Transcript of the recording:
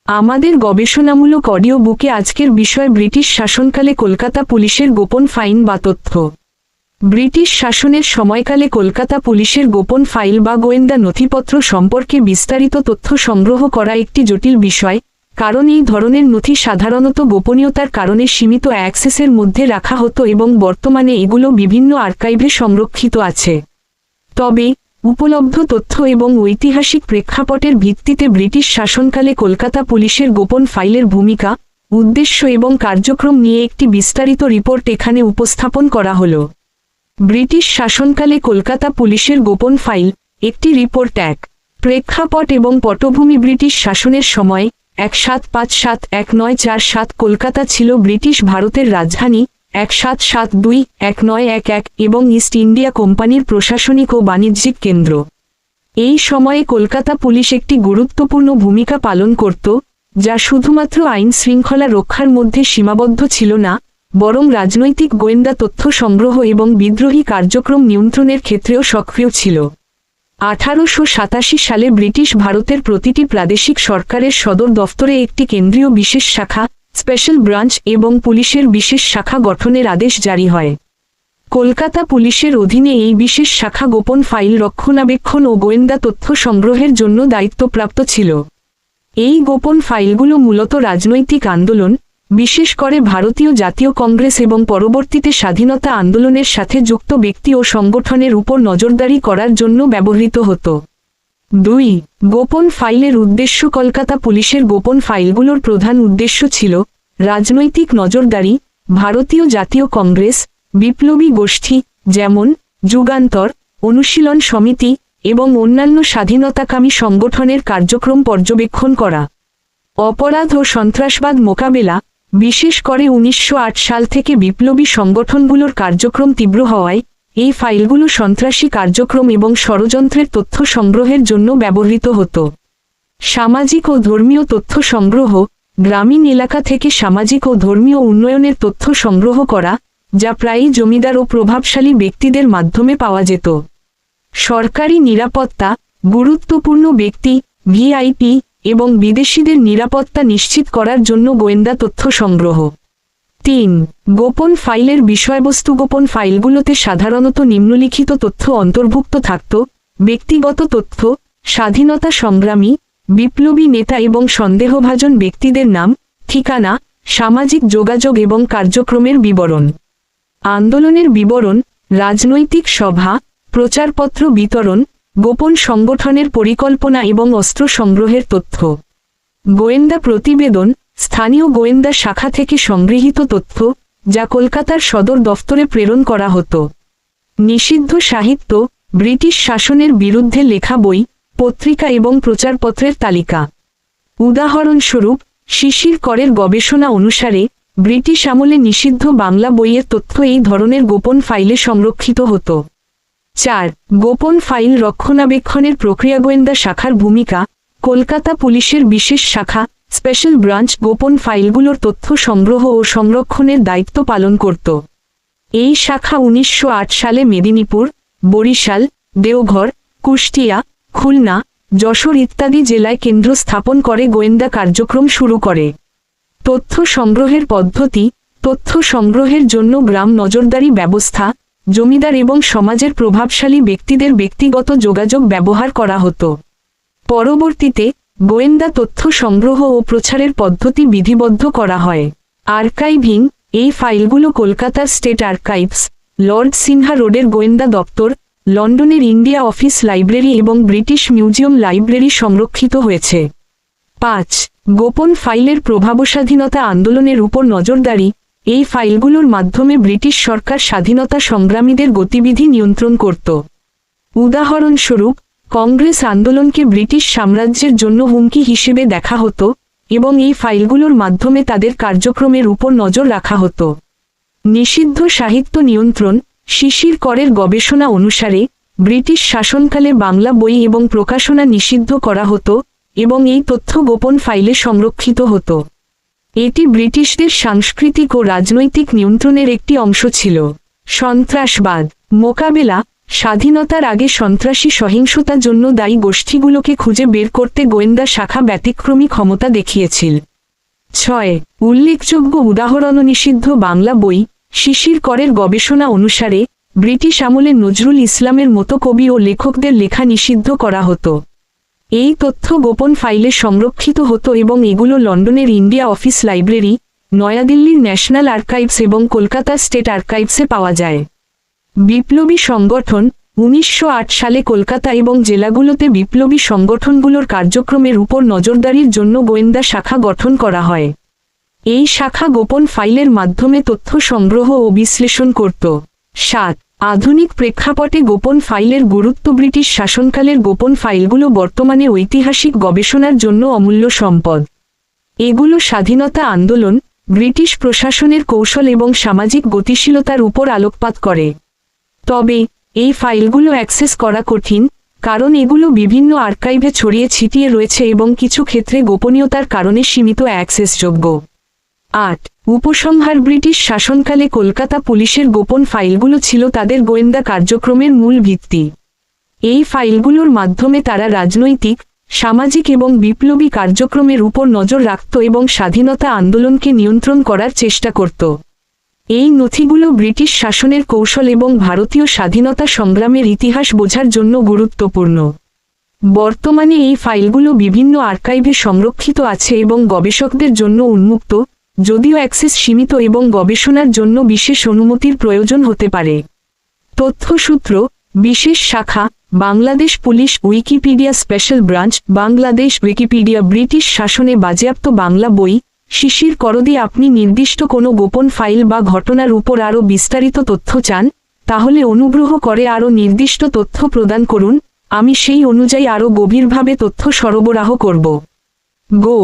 আমাদের গবেষণামূলক অডিও বুকে আজকের বিষয় ব্রিটিশ শাসনকালে কলকাতা পুলিশের গোপন ফাইল বা তথ্য। ব্রিটিশ শাসনের সময়কালে কলকাতা পুলিশের গোপন ফাইল বা গোয়েন্দা নথিপত্র সম্পর্কে বিস্তারিত তথ্য সংগ্রহ করা একটি জটিল বিষয়, কারণ এই ধরনের নথি সাধারণত গোপনীয়তার কারণে সীমিত অ্যাক্সেসের মধ্যে রাখা হতো এবং বর্তমানে এগুলো বিভিন্ন আর্কাইভে সংরক্ষিত আছে। তবে উপলব্ধ তথ্য এবং ঐতিহাসিক প্রেক্ষাপটের ভিত্তিতে ব্রিটিশ শাসনকালে কলকাতা পুলিশের গোপন ফাইলের ভূমিকা, উদ্দেশ্য এবং কার্যক্রম নিয়ে একটি বিস্তারিত রিপোর্ট এখানে উপস্থাপন করা হলো। ব্রিটিশ শাসনকালে কলকাতা পুলিশের গোপন ফাইল, একটি রিপোর্ট। প্রেক্ষাপট এবং পটভূমি ব্রিটিশ শাসনের সময় 1757-1947 কলকাতা ছিল ব্রিটিশ ভারতের রাজধানী, 1772-1911 এবং ইস্ট ইন্ডিয়া কোম্পানির প্রশাসনিক ও বাণিজ্যিক কেন্দ্র। এই সময়ে কলকাতা পুলিশ একটি গুরুত্বপূর্ণ ভূমিকা পালন করত, যা শুধুমাত্র আইন শৃঙ্খলা রক্ষার মধ্যে সীমাবদ্ধ ছিল না, বরং রাজনৈতিক গোয়েন্দা তথ্য সংগ্রহ এবং বিদ্রোহী কার্যক্রম নিয়ন্ত্রণের ক্ষেত্রেও সক্রিয় ছিল। 1887 সালে ব্রিটিশ ভারতের প্রতিটি প্রাদেশিক সরকারের সদর দফতরে একটি কেন্দ্রীয় বিশেষ শাখা, স্পেশাল ব্রাঞ্চ এবং পুলিশের বিশেষ শাখা গঠনের আদেশ জারি হয়। কলকাতা পুলিশের অধীনে এই বিশেষ শাখা গোপন ফাইল রক্ষণাবেক্ষণ ও গোয়েন্দা তথ্য সংগ্রহের জন্য দায়িত্বপ্রাপ্ত ছিল। এই গোপন ফাইলগুলো মূলত রাজনৈতিক আন্দোলন, বিশেষ করে ভারতীয় জাতীয় কংগ্রেস এবং পরবর্তীতে স্বাধীনতা আন্দোলনের সাথে যুক্ত ব্যক্তি ও সংগঠনের উপর নজরদারি করার জন্য ব্যবহৃত হতো। 2. গোপন ফাইলের উদ্দেশ্য। কলকাতা পুলিশের গোপন ফাইলগুলোর প্রধান উদ্দেশ্য ছিল রাজনৈতিক নজরদারি, ভারতীয় জাতীয় কংগ্রেস, বিপ্লবী গোষ্ঠী যেমন যুগান্তর, অনুশীলন সমিতি এবং অন্যান্য স্বাধীনতাকামী সংগঠনের কার্যক্রম পর্যবেক্ষণ করা। অপরাধ ও সন্ত্রাসবাদ মোকাবেলা, বিশেষ করে 1908 সাল থেকে বিপ্লবী সংগঠনগুলোর কার্যক্রম তীব্র হওয়ায় এই ফাইলগুলো সন্ত্রাসী কার্যক্রম এবং ষড়যন্ত্রের তথ্য সংগ্রহের জন্য ব্যবহৃত হতো। সামাজিক ও ধর্মীয় তথ্য সংগ্রহ, গ্রামীণ এলাকা থেকে সামাজিক ও ধর্মীয় উন্নয়নের তথ্য সংগ্রহ করা, যা প্রায়ই জমিদার ও প্রভাবশালী ব্যক্তিদের মাধ্যমে পাওয়া যেত। সরকারি নিরাপত্তা, গুরুত্বপূর্ণ ব্যক্তি, ভিআইপি এবং বিদেশিদের নিরাপত্তা নিশ্চিত করার জন্য গোয়েন্দা তথ্য সংগ্রহ। 3. গোপন ফাইলের বিষয়বস্তু। গোপন ফাইলগুলোতে সাধারণত নিম্নলিখিত তথ্য অন্তর্ভুক্ত থাকত: ব্যক্তিগত তথ্য, স্বাধীনতা সংগ্রামী, বিপ্লবী নেতা এবং সন্দেহভাজন ব্যক্তিদের নাম, ঠিকানা, সামাজিক যোগাযোগ এবং কার্যক্রমের বিবরণ, আন্দোলনের বিবরণ, রাজনৈতিক সভা, প্রচারপত্র বিতরণ, গোপন সংগঠনের পরিকল্পনা এবং অস্ত্র সংগ্রহের তথ্য। গোয়েন্দা প্রতিবেদন, স্থানীয় গোয়েন্দা শাখা থেকে সংগৃহীত তথ্য, যা কলকাতার সদর দফতরে প্রেরণ করা হতো। নিষিদ্ধ সাহিত্য, ব্রিটিশ শাসনের বিরুদ্ধে লেখা বই, পত্রিকা এবং প্রচারপত্রের তালিকা। উদাহরণস্বরূপ, শিশির করের গবেষণা অনুসারে ব্রিটিশ আমলে নিষিদ্ধ বাংলা বইয়ের তথ্য এই ধরনের গোপন ফাইলে সংরক্ষিত হতো। 4. গোপন ফাইল রক্ষণাবেক্ষণের প্রক্রিয়া। গোয়েন্দা শাখার ভূমিকা। কলকাতা পুলিশের বিশেষ শাখা, স্পেশাল ব্রাঞ্চ গোপন ফাইলগুলোর তথ্য সংগ্রহ ও সংরক্ষণের দায়িত্ব পালন করত। এই শাখা 1908 সালে মেদিনীপুর, বরিশাল, দেওঘর, কুষ্টিয়া, খুলনা, যশোর ইত্যাদি জেলায় কেন্দ্র স্থাপন করে গোয়েন্দা কার্যক্রম শুরু করে। তথ্য সংগ্রহের পদ্ধতি। তথ্য সংগ্রহের জন্য গ্রাম নজরদারি ব্যবস্থা, জমিদার এবং সমাজের প্রভাবশালী ব্যক্তিদের ব্যক্তিগত যোগাযোগ ব্যবহার করা হতো। পরবর্তীতে গোয়েন্দা তথ্য সংগ্রহ ও প্রচারের পদ্ধতি বিধিবদ্ধ করা হয়। আর্কাইভিং। এই ফাইলগুলো কলকাতার স্টেট আর্কাইভস, লর্ড সিনহা রোডের গোয়েন্দা দপ্তর, লন্ডনের ইন্ডিয়া অফিস লাইব্রেরি এবং ব্রিটিশ মিউজিয়াম লাইব্রেরি সংরক্ষিত হয়েছে। 5. গোপন ফাইলের প্রভাব। স্বাধীনতা আন্দোলনের উপর নজরদারি। এই ফাইলগুলোর মাধ্যমে ব্রিটিশ সরকার স্বাধীনতা সংগ্রামীদের গতিবিধি নিয়ন্ত্রণ করত। উদাহরণস্বরূপ, কংগ্রেস আন্দোলনকে ব্রিটিশ সাম্রাজ্যের জন্য হুমকি হিসেবে দেখা হতো এবং এই ফাইলগুলোর মাধ্যমে তাদের কার্যক্রমের উপর নজর রাখা হতো। নিষিদ্ধ সাহিত্য নিয়ন্ত্রণ। শিশির করের গবেষণা অনুসারে ব্রিটিশ শাসনকালে বাংলা বই এবং প্রকাশনা নিষিদ্ধ করা হতো এবং এই তথ্য গোপন ফাইলে সংরক্ষিত হতো। এটি ব্রিটিশদের সাংস্কৃতিক ও রাজনৈতিক নিয়ন্ত্রণের একটি অংশ ছিল। সন্ত্রাসবাদ মোকাবেলা। স্বাধীনতার আগে সন্ত্রাসী সহিংসতার জন্য দায়ী গোষ্ঠীগুলোকে খুঁজে বের করতে গোয়েন্দা শাখা ব্যতিক্রমী ক্ষমতা দেখিয়েছিল। 6. উল্লেখযোগ্য উদাহরণ নিষিদ্ধ বাংলা বই। শিশির করের গবেষণা অনুসারে ব্রিটিশ আমলে নজরুল ইসলামের মতো কবি ও লেখকদের লেখা নিষিদ্ধ করা হতো। এই তথ্য গোপন ফাইলে সংরক্ষিত হতো এবং এগুলো লন্ডনের ইন্ডিয়া অফিস লাইব্রেরি, নয়াদিল্লির ন্যাশনাল আর্কাইভস এবং কলকাতা স্টেট আর্কাইভসে পাওয়া যায়। বিপ্লবী সংগঠন। 1908 সালে কলকাতা এবং জেলাগুলোতে বিপ্লবী সংগঠনগুলোর কার্যক্রমের উপর নজরদারির জন্য গোয়েন্দা শাখা গঠন করা হয়। এই শাখা গোপন ফাইলের মাধ্যমে তথ্য সংগ্রহ ও বিশ্লেষণ করত। 7. আধুনিক প্রেক্ষাপটে গোপন ফাইলের গুরুত্ব। ব্রিটিশ শাসনকালের গোপন ফাইলগুলো বর্তমানে ঐতিহাসিক গবেষণার জন্য অমূল্য সম্পদ। এগুলো স্বাধীনতা আন্দোলন, ব্রিটিশ প্রশাসনের কৌশল এবং সামাজিক গতিশীলতার উপর আলোকপাত করে। তবে এই ফাইলগুলো অ্যাক্সেস করা কঠিন, কারণ এগুলো বিভিন্ন আর্কাইভে ছড়িয়ে ছিটিয়ে রয়েছে এবং কিছু ক্ষেত্রে গোপনীয়তার কারণে সীমিত অ্যাক্সেসযোগ্য। 8. উপসংহার। ব্রিটিশ শাসনকালে কলকাতা পুলিশের গোপন ফাইলগুলো ছিল তাদের গোয়েন্দা কার্যক্রমের মূল ভিত্তি। এই ফাইলগুলোর মাধ্যমে তারা রাজনৈতিক, সামাজিক এবং বিপ্লবী কার্যক্রমের উপর নজর রাখত এবং স্বাধীনতা আন্দোলনকে নিয়ন্ত্রণ করার চেষ্টা করত। এই নথিগুলো ব্রিটিশ শাসনের কৌশল এবং ভারতীয় স্বাধীনতা সংগ্রামের ইতিহাস বোঝার জন্য গুরুত্বপূর্ণ। বর্তমানে এই ফাইলগুলো বিভিন্ন আর্কাইভে সংরক্ষিত আছে এবং গবেষকদের জন্য উন্মুক্ত, যদিও অ্যাক্সেস সীমিত এবং গবেষণার জন্য বিশেষ অনুমতির প্রয়োজন হতে পারে। তথ্যসূত্র। বিশেষ শাখা, Bangladesh police Wikipedia special branch, Bangladesh Wikipedia. British শাসনে বাজেয়াপ্ত বাংলা বই। শিশির করদি। আপনি নির্দিষ্ট কোনো গোপন ফাইল বা ঘটনার উপর আরও বিস্তারিত তথ্য চান, তাহলে অনুগ্রহ করে আরও নির্দিষ্ট তথ্য প্রদান করুন, আমি সেই অনুযায়ী আরও গভীরভাবে তথ্য সরবরাহ করব। গো।